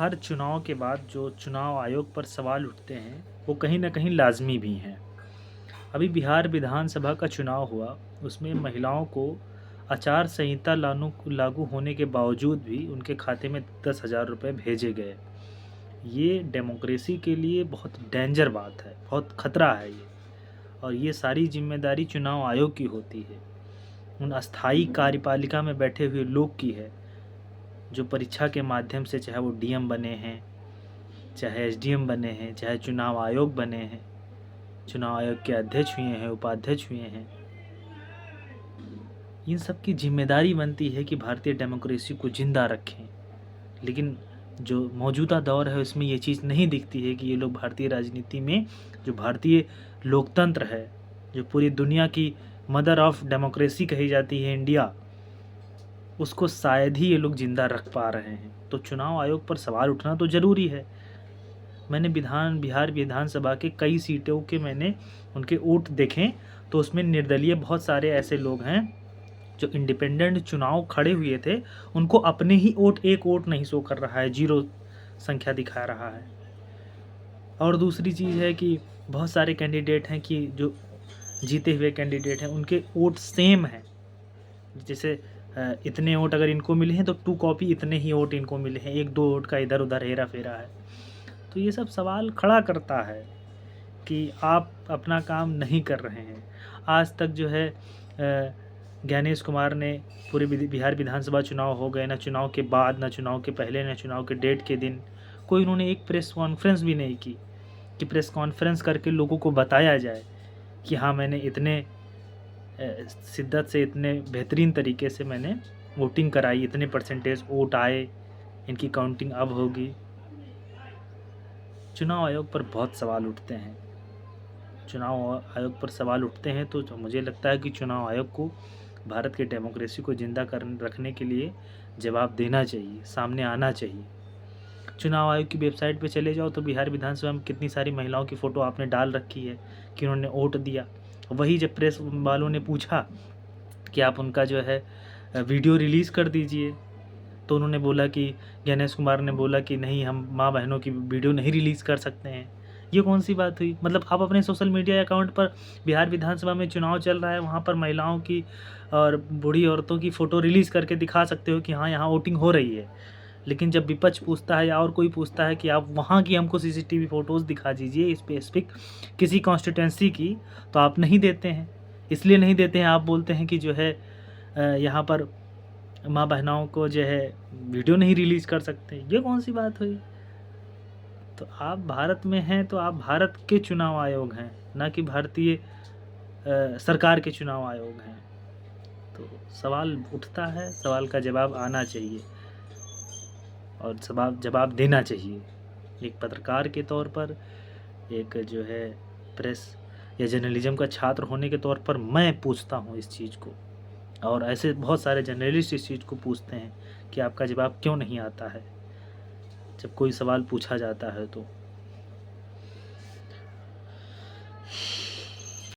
हर चुनाव के बाद जो चुनाव आयोग पर सवाल उठते हैं वो कहीं न कहीं लाज़मी भी हैं। अभी बिहार विधानसभा का चुनाव हुआ, उसमें महिलाओं को आचार संहिता लागू होने के बावजूद भी उनके खाते में 10,000 रुपए भेजे गए। ये डेमोक्रेसी के लिए बहुत डेंजर बात है, बहुत खतरा है ये, और ये सारी ज़िम्मेदारी चुनाव आयोग की होती है। उन अस्थायी कार्यपालिका में बैठे हुए लोग की है, जो परीक्षा के माध्यम से चाहे वो डीएम बने हैं, चाहे एसडीएम बने हैं, चाहे चुनाव आयोग बने हैं, चुनाव आयोग के अध्यक्ष हुए हैं, उपाध्यक्ष हुए हैं। इन सब की ज़िम्मेदारी बनती है कि भारतीय डेमोक्रेसी को ज़िंदा रखें। लेकिन जो मौजूदा दौर है उसमें ये चीज़ नहीं दिखती है कि ये लोग भारतीय राजनीति में, जो भारतीय लोकतंत्र है, जो पूरी दुनिया की मदर ऑफ डेमोक्रेसी कही जाती है इंडिया, उसको शायद ही ये लोग ज़िंदा रख पा रहे हैं। तो चुनाव आयोग पर सवाल उठना तो ज़रूरी है। मैंने बिहार विधानसभा के कई सीटों के मैंने उनके वोट देखे, तो उसमें निर्दलीय बहुत सारे ऐसे लोग हैं जो इंडिपेंडेंट चुनाव खड़े हुए थे, उनको अपने ही वोट, एक वोट नहीं शो कर रहा है, 0 संख्या दिखा रहा है। और दूसरी चीज़ है कि बहुत सारे कैंडिडेट हैं कि जो जीते हुए कैंडिडेट हैं उनके वोट सेम हैं। जैसे इतने वोट अगर इनको मिले हैं तो 2 कॉपी इतने ही वोट इनको मिले हैं, 1-2 वोट का इधर-उधर हेरा-फेरा है। तो ये सब सवाल खड़ा करता है कि आप अपना काम नहीं कर रहे हैं। आज तक जो है ज्ञानेश कुमार ने पूरे बिहार विधानसभा चुनाव हो गए, ना चुनाव के बाद, ना चुनाव के पहले, ना चुनाव के डेट के दिन कोई उन्होंने एक प्रेस कॉन्फ्रेंस भी नहीं की कि प्रेस कॉन्फ्रेंस करके लोगों को बताया जाए कि हाँ, मैंने इतने शिद्दत से, इतने बेहतरीन तरीके से मैंने वोटिंग कराई, इतने परसेंटेज वोट आए, इनकी काउंटिंग अब होगी। चुनाव आयोग पर बहुत सवाल उठते हैं। चुनाव आयोग पर सवाल उठते हैं तो मुझे लगता है कि चुनाव आयोग को भारत की डेमोक्रेसी को ज़िंदा रखने के लिए जवाब देना चाहिए, सामने आना चाहिए। चुनाव आयोग की वेबसाइट पे चले जाओ तो बिहार विधानसभा में कितनी सारी महिलाओं की फ़ोटो आपने डाल रखी है कि उन्होंने वोट दिया। वही जब प्रेस वालों ने पूछा कि आप उनका जो है वीडियो रिलीज़ कर दीजिए, तो उन्होंने बोला कि ज्ञानेश कुमार ने बोला कि नहीं, हम माँ बहनों की वीडियो नहीं रिलीज़ कर सकते हैं। ये कौन सी बात हुई? मतलब आप अपने सोशल मीडिया अकाउंट पर, बिहार विधानसभा में चुनाव चल रहा है, वहाँ पर महिलाओं की और बूढ़ी औरतों की फ़ोटो रिलीज़ करके दिखा सकते हो कि हाँ, यहाँ वोटिंग हो रही है। लेकिन जब विपक्ष पूछता है या और कोई पूछता है कि आप वहाँ की हमको सीसीटीवी फ़ोटोज़ दिखा दीजिए स्पेसिफ़िक किसी कॉन्स्टिट्यूएंसी की, तो आप नहीं देते हैं। इसलिए नहीं देते हैं, आप बोलते हैं कि जो है यहाँ पर माँ बहनों को जो है वीडियो नहीं रिलीज़ कर सकते। ये कौन सी बात हुई? तो आप भारत में हैं तो आप भारत के चुनाव आयोग हैं, ना कि भारतीय सरकार के चुनाव आयोग हैं। तो सवाल उठता है, सवाल का जवाब आना चाहिए और जवाब देना चाहिए। एक पत्रकार के तौर पर, एक जो है प्रेस या जर्नलिज़्म का छात्र होने के तौर पर मैं पूछता हूँ इस चीज़ को, और ऐसे बहुत सारे जर्नलिस्ट इस चीज़ को पूछते हैं कि आपका जवाब क्यों नहीं आता है जब कोई सवाल पूछा जाता है तो।